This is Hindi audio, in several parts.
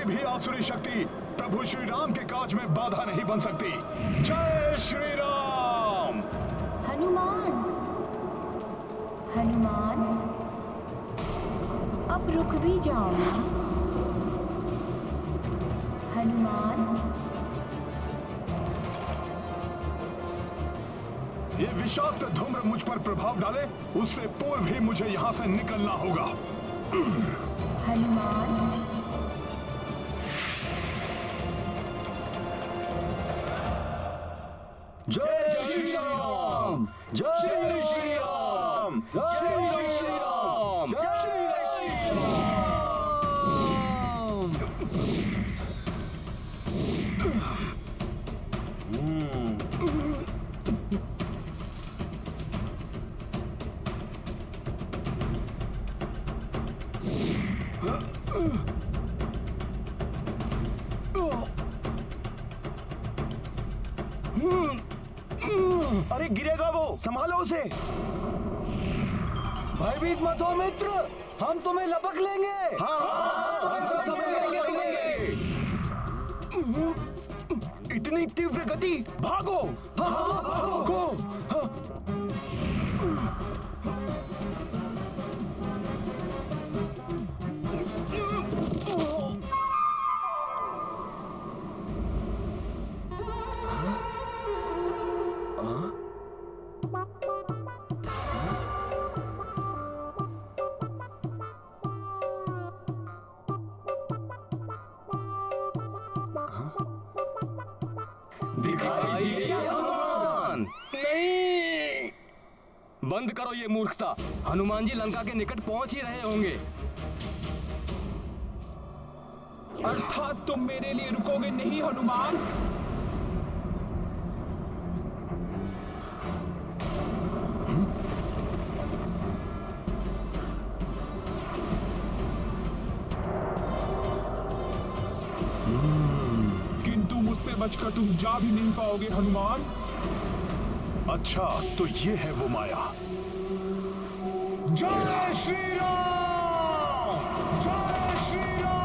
कोई भी आसुरी शक्ति प्रभु श्री राम के काज में बाधा नहीं बन सकती। जय श्री राम। हनुमान, हनुमान, अब रुक भी जाओ ना। हनुमान, ये विषाक्त धूम्र मुझ पर प्रभाव डाले, उससे पूर्व ही मुझे यहाँ से निकलना होगा। हनुमान, जय श्री राम, जय श्री राम, जय श्री राम, जय श्री राम। अरे गिरेगा वो, संभालो उसे। भयभीत मत हो मित्र, हम तुम्हें लपक लेंगे। हाँ, इतनी तीव्र गति, भागो। भागो। दिखाई दिया हनुमान? नहीं। बंद करो ये मूर्खता। हनुमान जी लंका के निकट पहुंच ही रहे होंगे। अर्थात तुम मेरे लिए रुकोगे नहीं हनुमान? किंतु मुझसे बचकर तुम जा भी नहीं पाओगे हनुमान। अच्छा, तो ये है वो माया। जय श्री राम, जय श्री राम।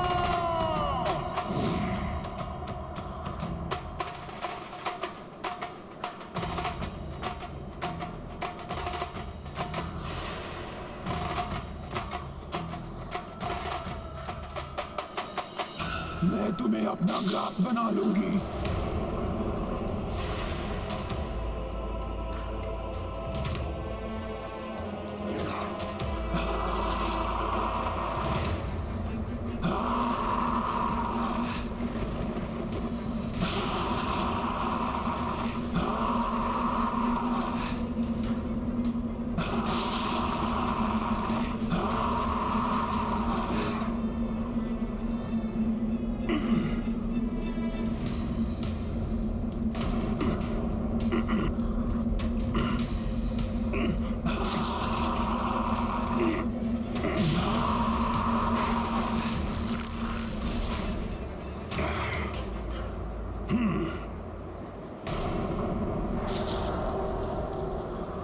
मैं तुम्हें अपना ग्रास बना लूंगी।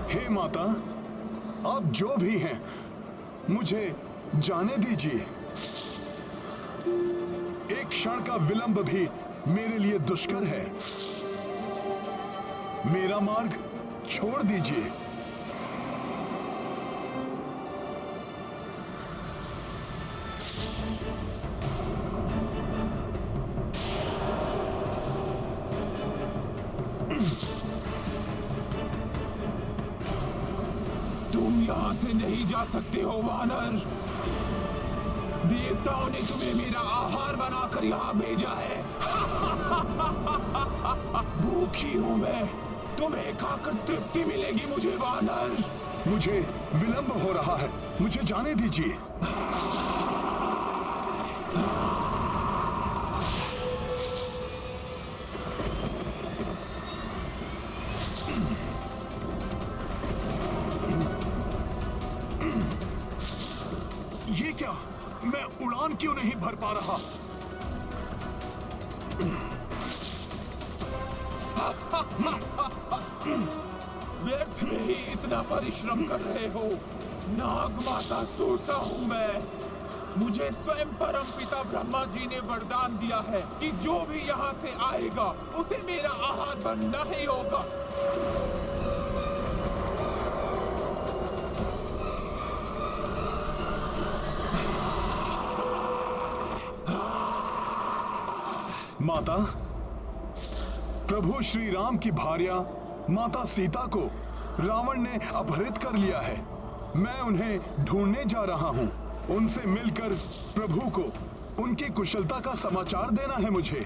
हे माता, आप जो भी हैं, मुझे जाने दीजिए। एक क्षण का विलंब भी मेरे लिए दुष्कर है। मेरा मार्ग छोड़ दीजिए। तुम यहाँ से नहीं जा सकते हो वानर। देवताओं ने तुम्हें मेरा आहार बनाकर यहाँ भेजा है। भूखी हूँ मैं, तुम्हें खाकर तृप्ति मिलेगी मुझे वानर। मुझे विलंब हो रहा है, मुझे जाने दीजिए। ये क्या, मैं उड़ान क्यों नहीं भर पा रहा? व्यर्थ में ही इतना परिश्रम कर रहे हो। नाग माता सोता हूँ मैं। मुझे स्वयं परम पिता ब्रह्मा जी ने वरदान दिया है कि जो भी यहाँ से आएगा उसे मेरा आहार बनना ही होगा। माता, प्रभु श्री राम की भार्या माता सीता को रावण ने अपहरित कर लिया है। मैं उन्हें ढूंढने जा रहा हूँ। उनसे मिलकर प्रभु को उनकी कुशलता का समाचार देना है मुझे।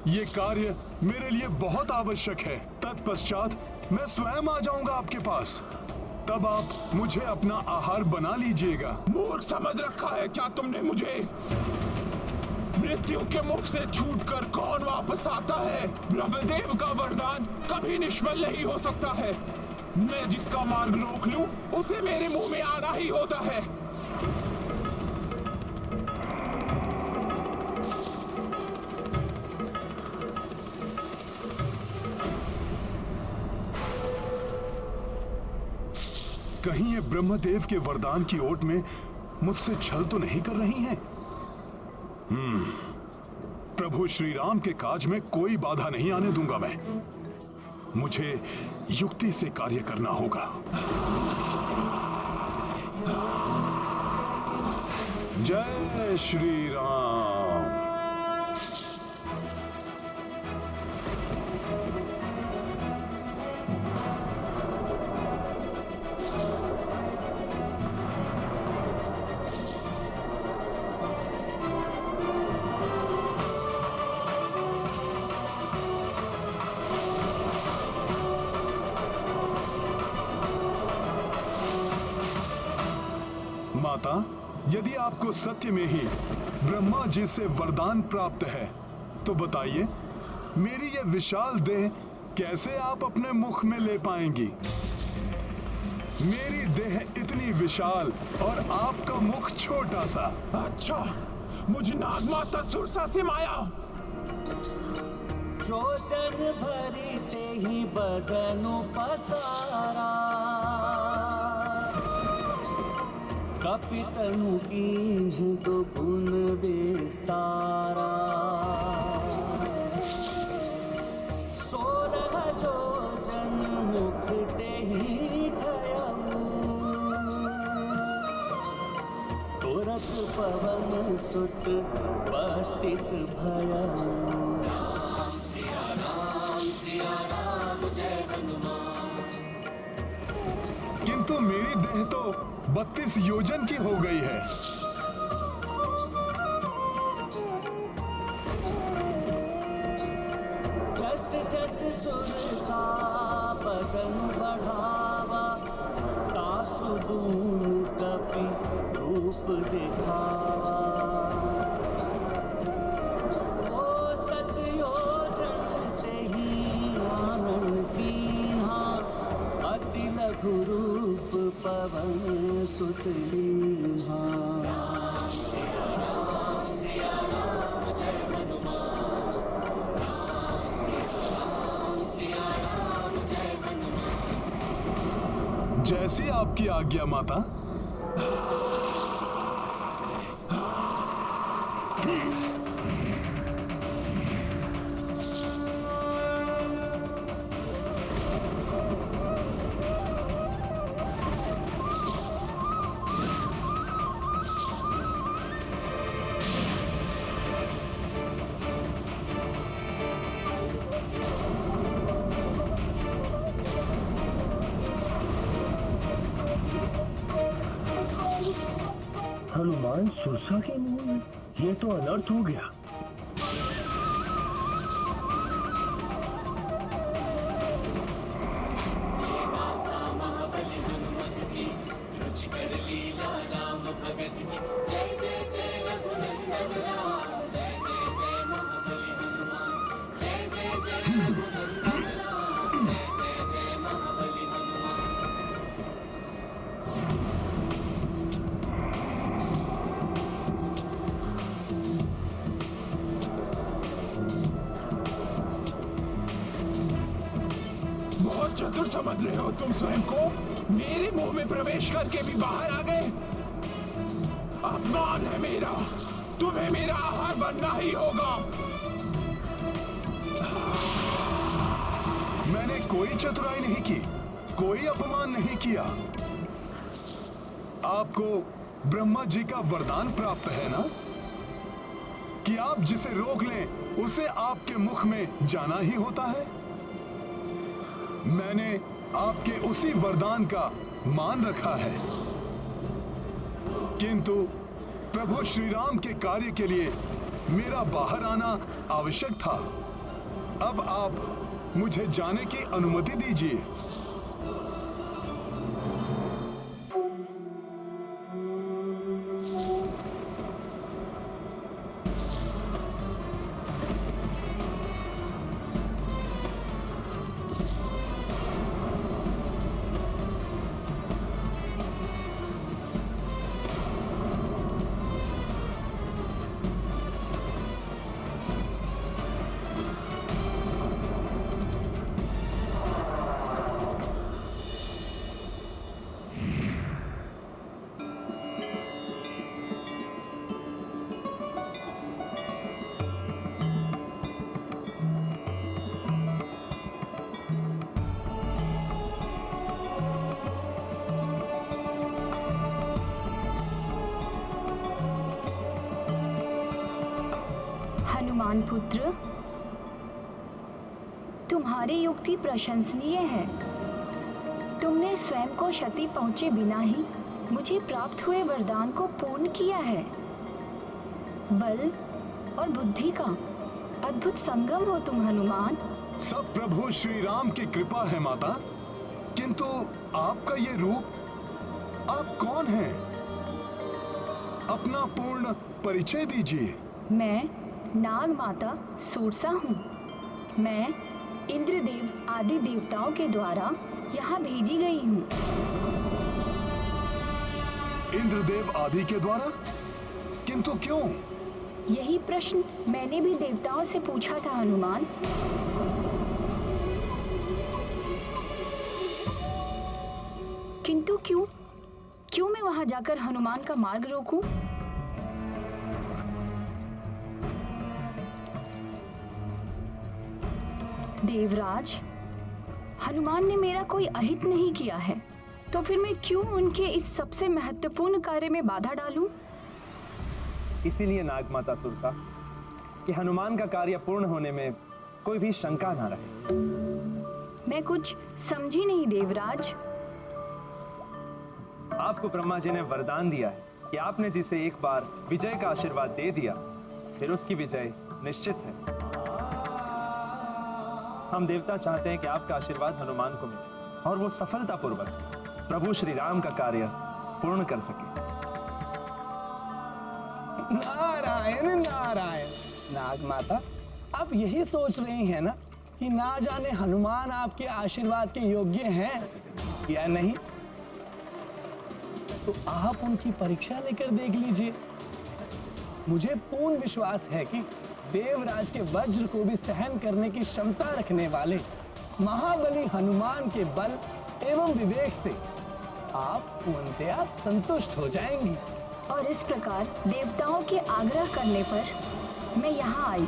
ये कार्य मेरे लिए बहुत आवश्यक है। तत्पश्चात मैं स्वयं आ जाऊंगा आपके पास। तब आप मुझे अपना आहार बना लीजिएगा। मूर्ख समझ रखा है क्या तुमने मुझे? मृत्यु के मुख से छूटकर कौन वापस आता है? ब्रह्मदेव का वरदान कभी निष्फल नहीं हो सकता है। मैं जिसका मार्ग रोक लूं, उसे मेरे मुंह में आना ही होता है। कहीं ये ब्रह्मदेव के वरदान की ओट में मुझसे छल तो नहीं कर रही हैं? प्रभु श्री राम के काज में कोई बाधा नहीं आने दूंगा मैं। मुझे युक्ति से कार्य करना होगा। जय श्री राम। माता, यदि आपको सत्य में ही ब्रह्मा जी से वरदान प्राप्त है तो बताइए, मेरी ये विशाल देह कैसे आप अपने मुख में ले पाएंगी? मेरी देह इतनी विशाल और आपका मुख छोटा सा। अच्छा, मुझ नागमाता सुरसा से माया। जो जन भरी ते ही बदनु पसारा, कपितनु कीन्ह दो गुण विस्तारा। सोरह जो जन मुख ते ही ठयऊ, तुरत पवन सुत 32 भयऊ। किंतु मेरी देह तो 32 योजन की हो गई है। जस जस सुरसा बदन बढ़ावा, तासु दून कपि रूप दिखावा। ओ सतयोजन तेहि आनन कीन्हा, अति लघु रूप पवन सुत लीन्हा। जैसी आपकी आज्ञा माता। हनुमान सुरसा के मुंह में, ये तो अनर्थ हो गया। चतुर समझ रहे हो तुम स्वयं को? मेरे मुंह में प्रवेश करके भी बाहर आ गए। अपमान है मेरा, तुम्हें मेरा आहार बनना ही होगा। मैंने कोई चतुराई नहीं की, कोई अपमान नहीं किया। आपको ब्रह्मा जी का वरदान प्राप्त है ना कि आप जिसे रोक लें उसे आपके मुख में जाना ही होता है। मैंने आपके उसी वरदान का मान रखा है, किंतु प्रभु श्री राम के कार्य के लिए मेरा बाहर आना आवश्यक था। अब आप मुझे जाने की अनुमति दीजिए। हनुमान पुत्र, तुम्हारी युक्ति प्रशंसनीय है। तुमने स्वयं को क्षति पहुंचे बिना ही मुझे प्राप्त हुए वरदान को पूर्ण किया है। बल और बुद्धि का अद्भुत संगम हो तुम हनुमान। सब प्रभु श्री राम की कृपा है माता, किंतु आपका ये रूप, आप कौन हैं? अपना पूर्ण परिचय दीजिए। मैं नाग माता सूरसा हूँ। मैं इंद्रदेव आदि देवताओं के द्वारा यहाँ भेजी गई हूँ। इंद्रदेव आदि के द्वारा? किंतु क्यों? यही प्रश्न मैंने भी देवताओं से पूछा था हनुमान। किंतु क्यों? क्यों मैं वहां जाकर हनुमान का मार्ग रोकूं? देवराज, हनुमान ने मेरा कोई अहित नहीं किया है, तो फिर मैं क्यों उनके इस सबसे महत्वपूर्ण कार्य में बाधा डालूं? इसीलिए नागमाता सुरसा कि हनुमान का कार्य पूर्ण होने में कोई भी शंका ना रहे। मैं कुछ समझी नहीं देवराज। आपको ब्रह्मा जी ने वरदान दिया है कि आपने जिसे एक बार विजय का आशीर्वाद दे दिया, फिर उसकी विजय निश्चित है। हम देवता चाहते हैं कि आपका आशीर्वाद हनुमान को मिले और वो सफलतापूर्वक प्रभु श्री राम का कार्य पूर्ण कर सके। नारायण नारायण। नागमाता, आप यही सोच रही हैं ना कि ना जाने हनुमान आपके आशीर्वाद के योग्य हैं या नहीं? तो आप उनकी परीक्षा लेकर देख लीजिए। मुझे पूर्ण विश्वास है कि देवराज के वज्र को भी सहन करने की क्षमता रखने वाले महाबली हनुमान के बल एवं विवेक से आप पूर्णतया संतुष्ट हो जाएंगी। और इस प्रकार देवताओं के आग्रह करने पर मैं यहाँ आई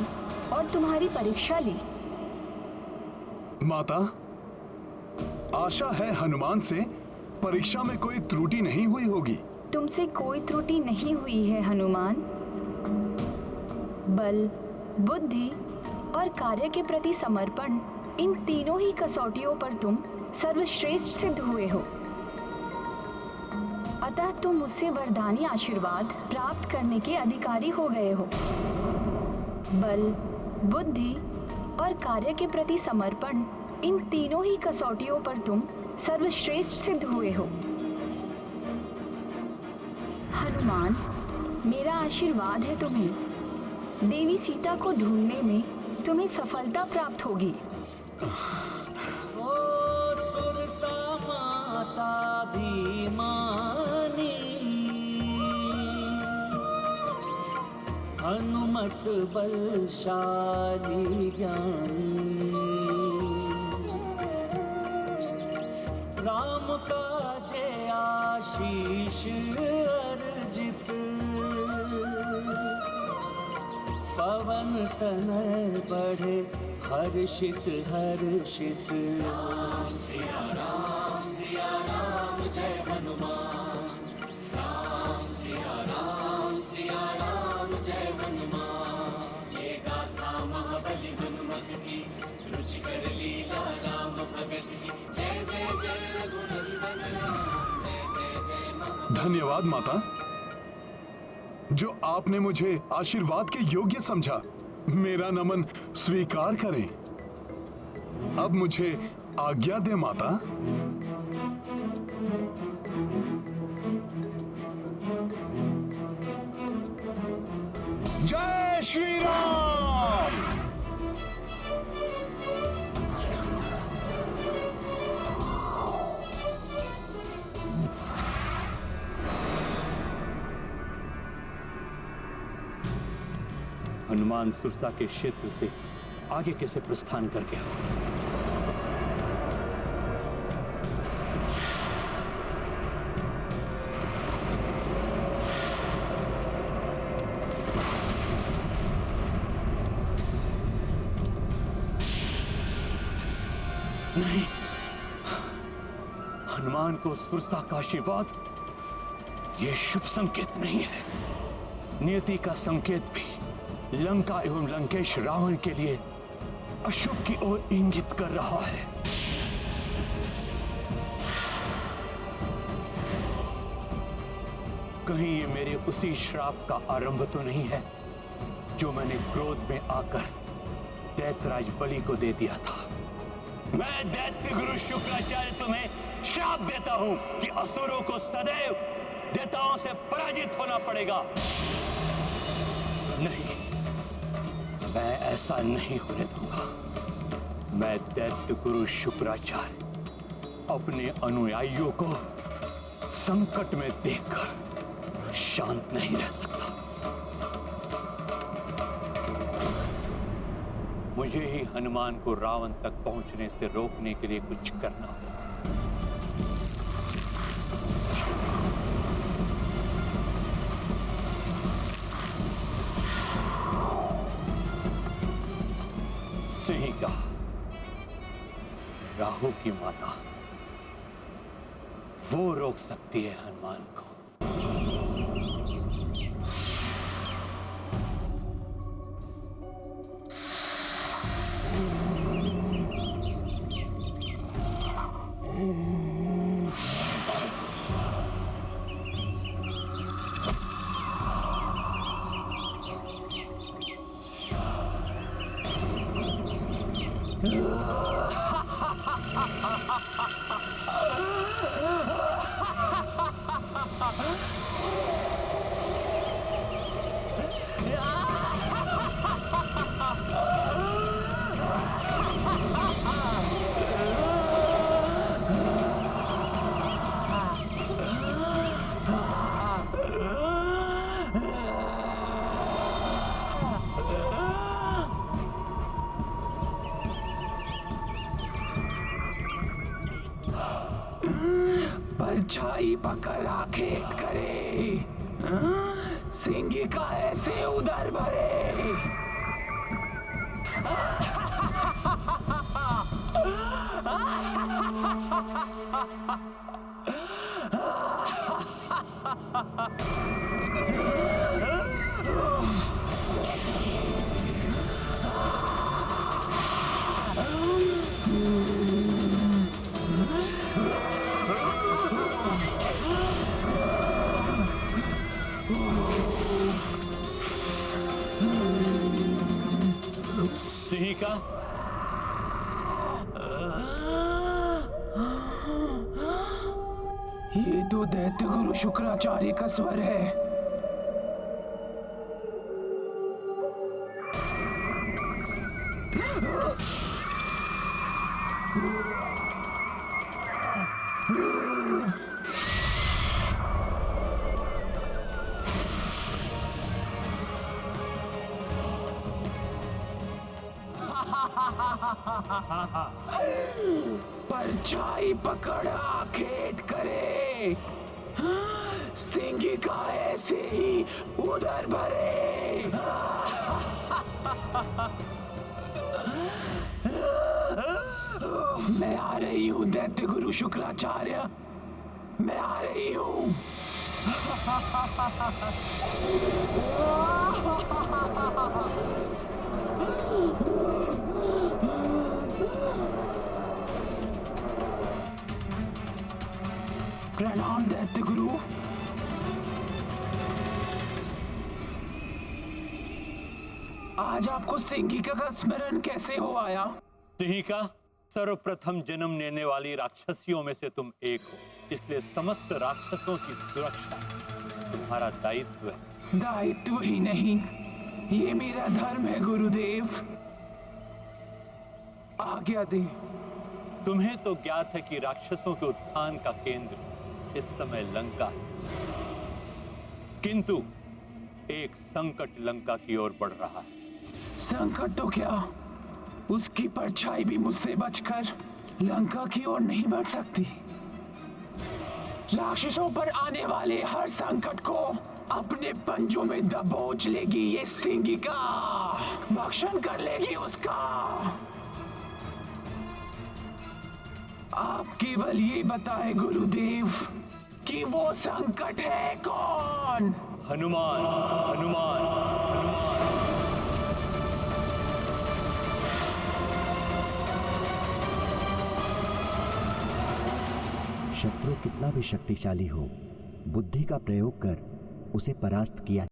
और तुम्हारी परीक्षा ली। माता, आशा है हनुमान से परीक्षा में कोई त्रुटि नहीं हुई होगी। तुमसे कोई त्रुटि नहीं हुई है हनुमान। बल, बुद्धि और कार्य के प्रति समर्पण, इन तीनों ही कसौटियों पर तुम सर्वश्रेष्ठ सिद्ध हुए हो। अतः तुम मुझसे वरदानी आशीर्वाद प्राप्त करने के अधिकारी हो गए हो। बल, बुद्धि और कार्य के प्रति समर्पण, इन तीनों ही कसौटियों पर तुम सर्वश्रेष्ठ सिद्ध हुए हो। हनुमान, मेरा आशीर्वाद है तुम्हें। देवी सीता को ढूंढने में तुम्हें सफलता प्राप्त होगी। ओ सुरसा माता भीमानी, हनुमत बलशाली ज्ञानी, राम का जय आशीष अर्जित पवन तनय बढ़े हर्षित हर्षित। राम सिया राम जय हनुमान। राम सिया राम जय हनुमान। ये गाथा महाबली हनुमत की, रुचिकर लीला राम भगत की। जय जय जय रघुनंदन राम, जय जय जय महाबली। धन्यवाद माता, जो आपने मुझे आशीर्वाद के योग्य समझा। मेरा नमन स्वीकार करें। अब मुझे आज्ञा दे माता। जय श्री राम। हनुमान सुरसा के क्षेत्र से आगे कैसे प्रस्थान कर गया? नहीं, हनुमान को सुरसा का आशीर्वाद यह शुभ संकेत नहीं है। नियति का संकेत भी लंका एवं लंकेश रावण के लिए अशुभ की ओर इंगित कर रहा है। कहीं ये मेरे उसी श्राप का आरंभ तो नहीं है जो मैंने क्रोध में आकर दैत्यराज बलि को दे दिया था। मैं दैत्य गुरु शुक्राचार्य तुम्हें श्राप देता हूं कि असुरों को सदैव देवताओं से पराजित होना पड़ेगा। नहीं, मैं ऐसा नहीं होने दूंगा। मैं दैत्य गुरु शुक्राचार्य अपने अनुयायियों को संकट में देखकर शांत नहीं रह सकता। मुझे ही हनुमान को रावण तक पहुंचने से रोकने के लिए कुछ करना होगा। सिंहिका, राहु की माता, वो रोक सकती है हनुमान को। परछाई पकड़ आखेट करे, सिंहिका ऐसे उधर भरे। सिंहिका, ये तो दैत्य गुरु शुक्राचार्य का स्वर है। परछाई पकड़ आखेट करे, सिंहिका ऐसे ही उधर भरे। मैं आ रही हूँ दैत्य गुरु शुक्राचार्य, मैं आ रही हूँ। प्रणाम दैत्य गुरु। आज आपको सिंगिका का स्मरण कैसे हो आया? सिंहिका सर्वप्रथम जन्म लेने वाली राक्षसियों में से तुम एक हो, इसलिए समस्त राक्षसों की सुरक्षा तुम्हारा दायित्व है। दायित्व ही नहीं, ये मेरा धर्म है गुरुदेव। आज्ञा दे। तुम्हें तो ज्ञात है कि राक्षसों के उत्थान का केंद्र इस समय लंका है, किंतु एक संकट लंका की ओर बढ़ रहा है। संकट तो क्या, उसकी परछाई भी मुझसे बचकर लंका की ओर नहीं बढ़ सकती। राक्षसों पर आने वाले हर संकट को अपने पंजों में दबोच लेगी ये सिंगिका, भक्षण कर लेगी उसका। आप केवल ये बताएं गुरुदेव कि वो संकट है कौन? हनुमान, हनुमान, हनुमान। शत्रु कितना भी शक्तिशाली हो, बुद्धि का प्रयोग कर उसे परास्त किया